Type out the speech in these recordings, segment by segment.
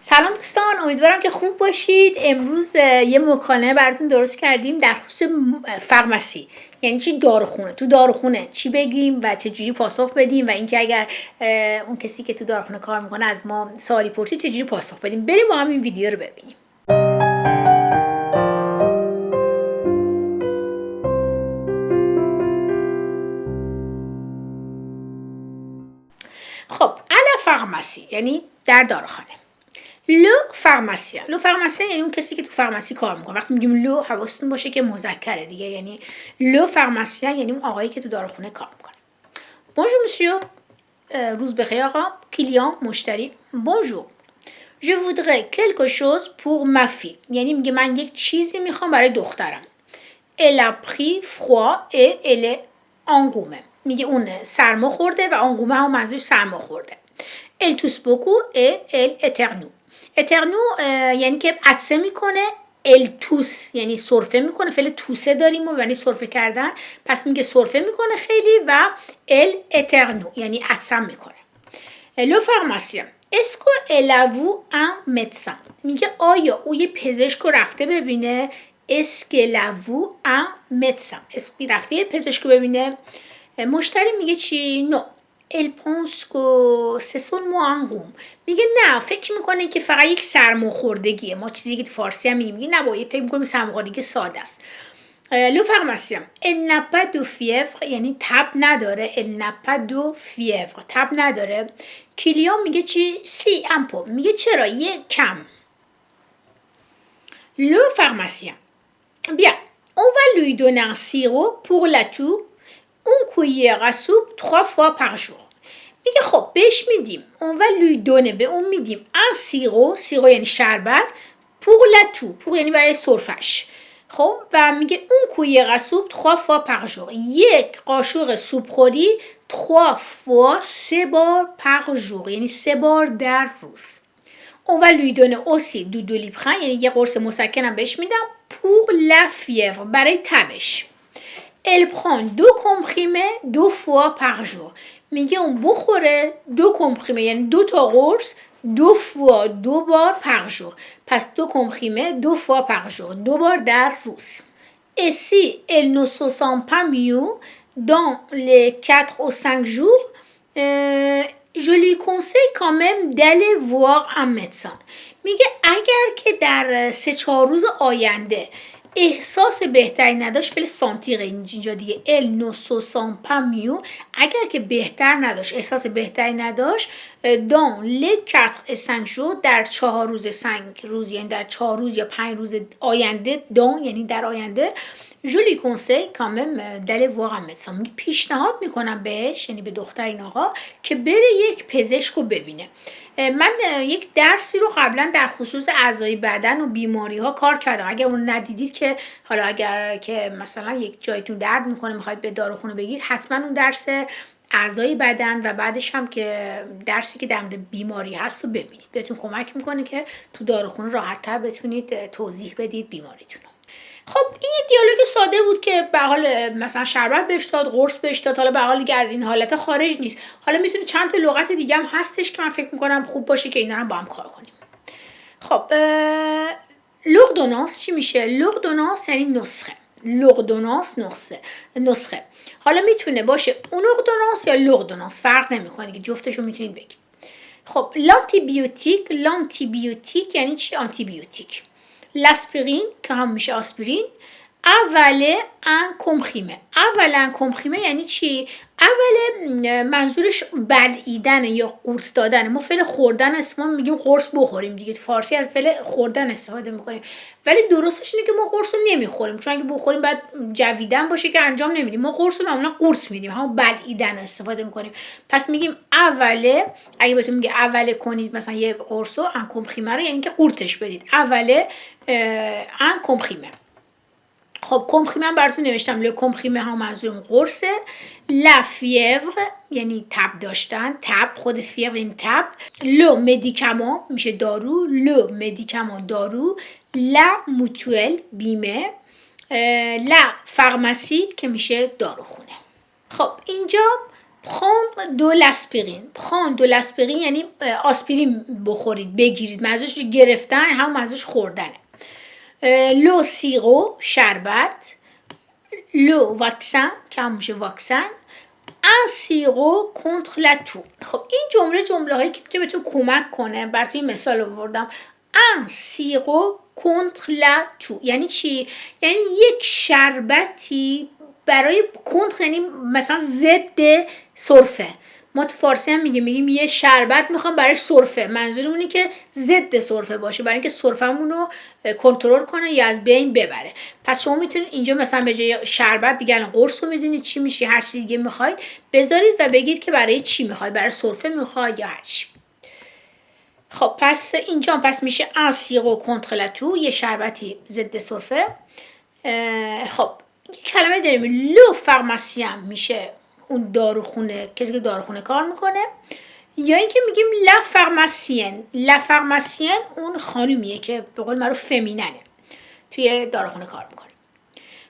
سلام دوستان، امیدوارم که خوب باشید. امروز یه مکالمه براتون درست کردیم در خصوص فرمسی، یعنی چی داروخونه. تو داروخونه چی بگیم و چجوری پاسخ بدیم و اینکه اگر اون کسی که تو داروخونه کار میکنه از ما سوالی پرسید چجوری پاسخ بدیم. بریم با هم این ویدیو رو ببینیم. خب الا فرمسی یعنی در داروخانه. لو فارماسیان یعنی اون کسی که تو فارماسی کار میکنه. وقتی میگیم لو حواستون باشه که مذکره دیگه، یعنی لو فارماسیان یعنی اون آقایی که تو داروخونه کار میکنه. بونجور مسیو، روز بخیر آقا. کلیان، مشتری. بونجور، je voudrais quelque chose pour ma fille، یعنی میگه من یک چیزی میخوام برای دخترم. elle a pris froid et elle est engoumée، میگه اون سرما خورده و انگومه هم منظور سرما خورده. elle tousse beaucoup et elle éternue. اترنو یعنی که عطسه میکنه. التوس یعنی سرفه میکنه. فعل توسه داریم و یعنی سرفه کردن، پس میگه سرفه میکنه خیلی. و ال اترنو یعنی عطسه میکنه. لو فارماسیان اسکو الاوو ان مدسن، میگه آیا او یه پزشک رو رفته ببینه. اسکلاوو ان مدسن، اسکی رفته یه پزشک رو ببینه. مشتری میگه چی؟ نو. Elle pense que c'est seulement un rhume، میگه نه فکر میکنه که فقط یک سرماخوردگیه. ما چیزی که تو فارسی هم میگه نه با فکر میکنیم سرماخوردگی ساده است. لو فارماسیان elle n'a pas de fièvre یعنی تب نداره. elle n'a pas de fièvre تب نداره. کلیان میگه چی؟ سی un peu، میگه چرا؟ یه کم. لو فارماسیان bien on va lui donner un sirop pour la toux اون cuillère à soupe 3 fois par jour. میگه خب بهش میدیم اون و لیدونه، به اون میدیم ان سیرو یعنی شربت، pour la toux pour یعنی برای سرفش. خب و میگه اون کویه سوپ 3 fois par jour، یک قاشق سوپ خوری 3 fois 3 بار par jour یعنی 3 بار در روز. اون و لیدونه اوسی دو لیپخن یعنی یه قرص مسکن هم بهش میدم pour la fièvre برای تبش. Elle prend 2 comprimés 2 fois par jour، میگه اون بخوره 2 comprimés یعنی 2 تا قرص 2 fois 2 بار par jour، پس 2 comprimés 2 fois par jour 2 بار در روز. Et si elle ne se sent pas mieux dans les 4 ou 5 jours je lui conseille quand même d'aller voir un médecin، میگه اگر که در 3-4 روز آینده احساس بهتری نداشت، فعل سانتیره اینجا دیگه ال نو سو سان پا میو، اگر که بهتر نداشت احساس بهتری نداشت دان لی 4 et 5 jours در 4 روز 5 روز یعنی در 4 روز یا 5 روز آینده، دان یعنی در آینده، je lui conseille quand même d'aller voir un médecin، میگه پیشنهاد میکنم بهش یعنی به دختر این آقا که بره یک پزشک رو ببینه. من یک درسی رو قبلا در خصوص اعضای بدن و بیماری ها کار کردم. اگر اون ندیدید که حالا اگر که مثلا یک جایتون درد میکنه میخواید به داروخونه بگیرید، حتما اون درس اعضای بدن و بعدش هم که درسی که در مورد بیماری هست رو ببینید. بهتون کمک میکنه که تو داروخونه راحت‌تر بتونید توضیح بدید بیماریتون. خب این یه دیالوگ ساده بود که به حال مثلا شربت بهش داد، قرص بهش داد، حالا به حال دیگه از این حالت خارج نیست. حالا میتونه چند تا لغت دیگه هم هستش که من فکر میکنم خوب باشه که اینا رو با هم کار کنیم. خب لوردونانس چی میشه؟ لوردونانس یعنی نسخه. لوردونانس نسخه. حالا میتونه باشه اون لوردونانس یا لوردونانس، فرق نمیکنه که جفتشو میتونید بگید. خب لانتیبیوتیک یعنی چی؟ آنتیبیوتیک. لاسپرین که هم میشه آسپرین. اوله ان کمخیمه. اوله کمخیمه یعنی چی؟ اوله منظورش بلعیدن یا قورت دادن. ما فعل خوردن استفاده میگیم قرص بخوریم دیگه، فارسی از فعل خوردن استفاده میکنیم، ولی درستش اینه که ما قرص رو نمیخوریم، چون اگه بخوریم بعد جویدن باشه که انجام نمیدیم. ما قرص رو معمولا قورت میدیم، همون بلعیدن استفاده میکنیم. پس میگیم اوله، اگه بهتون میگه اوله کنید مثلا یه قرص رو ان کمخیمه رو یعنی که قورتش بدید. اوله ان کمخیمه. خب کمخیمه هم براتون نوشتم. ل کمخیمه ها منظورم قرصه. لا فیور یعنی تب داشتن، تب خود فیور این تب. لو مدیکامان میشه دارو. لو مدیکامان دارو. لا موتوئل بیمه. لا فارماسی که میشه داروخونه. خب اینجا prendre de l'aspirine. prendre de l'aspirine یعنی آسپرین بخورید، بگیرید. منظورش گرفتن هم منظورش خوردنه. لو سیرو شربت، لو واکسن که هم میشه واکسن، un sirop contre la toux. خب این جمله هایی که میتونه بهتون کمک کنه. براتون مثال آوردم. un sirop contre la toux یعنی چی؟ یعنی یک شربتی برای کنتر، یعنی مثلا ضد سرفه. ما تو فارسی هم میگیم یه شربت میخوام برای سرفه. منظورمونه که ضد سرفه باشه، برای اینکه سرفمون رو کنترل کنه یا از بین ببره. پس شما میتونید اینجا مثلا به جای شربت دیگه الان قرص رو میدونید چی میشه، هر چیزی دیگه میخواید بذارید و بگید که برای چی میخواید، برای سرفه میخواید یا هر چی. خب پس اینجا میشه un sirop contre la toux، یه شربتی ضد سرفه. خب یه کلمه داریم لو فارماسین، میشه اون داروخونه، کسی که داروخونه کار میکنه. یا اینکه میگیم لا فارماسین. لا فارماسین اون خانومیه که به قول معروف فمیننه، توی داروخونه کار میکنه.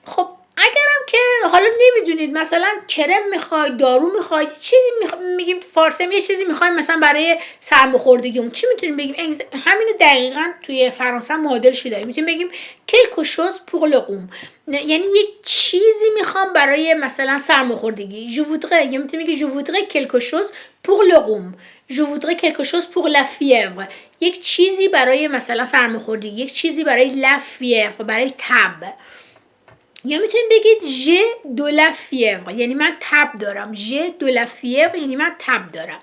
خب اگرم که حالا نمیدونید مثلا کرم میخواید، دارو میخواید، چیزی میگیم تو فارسی یه چیزی میخوایم مثلا برای سرماخوردگیمون، چی میتونیم بگیم؟ همینو دقیقاً توی فرانسه معادلش داریم. میتونیم بگیم quelque chose pour le rhume، یعنی یک چیزی میخوام برای مثلا سرماخوردگی. je voudrais، یا میتونیم بگیم je voudrais quelque chose pour le rhume، je voudrais quelque chose pour la fièvre، یک چیزی برای مثلا سرماخوردگی، یک چیزی برای la fièvre، برای تب. یا میتونید بگید ژ دو لا فیور، یعنی من تب دارم. ژ دو لا فیور یعنی من تب دارم.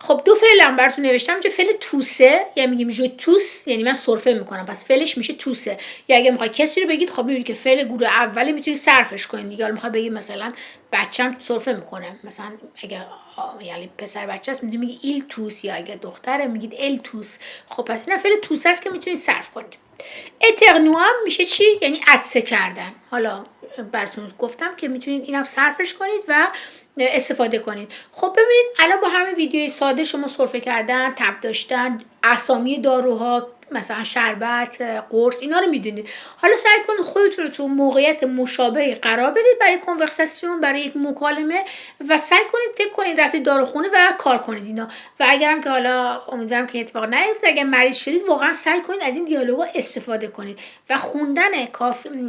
خب دو فعل هم براتون نوشتم که فعل توسه، یعنی میگیم جو توس یعنی من سرفه میکنم، پس فعلش میشه توسه. یا اگه میخواید کسی رو بگید، خب میبینید که فعل گروه اولی میتونید صرفش کنید دیگه. حالا میخواد بگید مثلا بچه‌م سرفه میکنه، مثلا اگه یعنی پسر بچه است میتونید بگید ایل توس، یا اگه دختره میگید ال توس. خب پس این فعل توسه است که میتونید صرف کنید. اترنوام میشه چی؟ یعنی عطسه کردن. حالا براتون گفتم که میتونید اینم صرفش کنید و استفاده کنید. خب ببینید الان با همین ویدیوی ساده شما سرفه کردن، تب داشتن، اسامی داروها مثلا شربت، قرص، اینا رو میدونید. حالا سعی کنید خودتون رو تو موقعیت مشابهی قرار بدید برای کنورساسیون، برای یک مکالمه، و سعی کنید فکر کنید رفتید داروخونه و کار کنید اینا. و اگرم که حالا امیدوارم که اتفاق نیفته، اگر مریض شدید واقعا سعی کنید از این دیالوگا استفاده کنید. و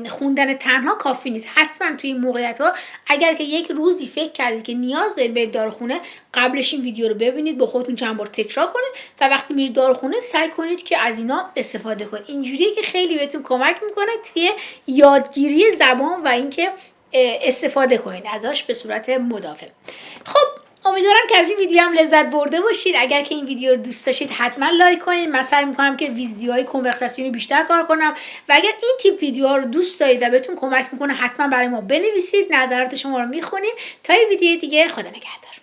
خوندن تنها کافی نیست. حتما توی این موقعیت‌ها اگر که یک روزی فکر کردید که نیاز دارید به داروخونه، قبلش این ویدیو رو ببینید، با خودتون چند بار تکرار کنید و وقتی میرید داروخونه سعی کنید که از اینا استفاده کنید. اینجوریه که خیلی بهتون کمک میکنه توی یادگیری زبان و اینکه استفاده کنید ازش به صورت مداوم. خب امیدوارم که از این ویدیو هم لذت برده باشید. اگر که این ویدیو رو دوست داشتید حتما لایک کنید. من سعی میکنم که ویدیوهای کنورساسیونی بیشتر کار کنم و اگر این تیپ ویدیوها رو دوست دارید و بهتون کمک میکنه حتما برای ما بنویسید. نظرات شما رو میخونیم. تا یه ویدیو دیگه، خدا نگهدار.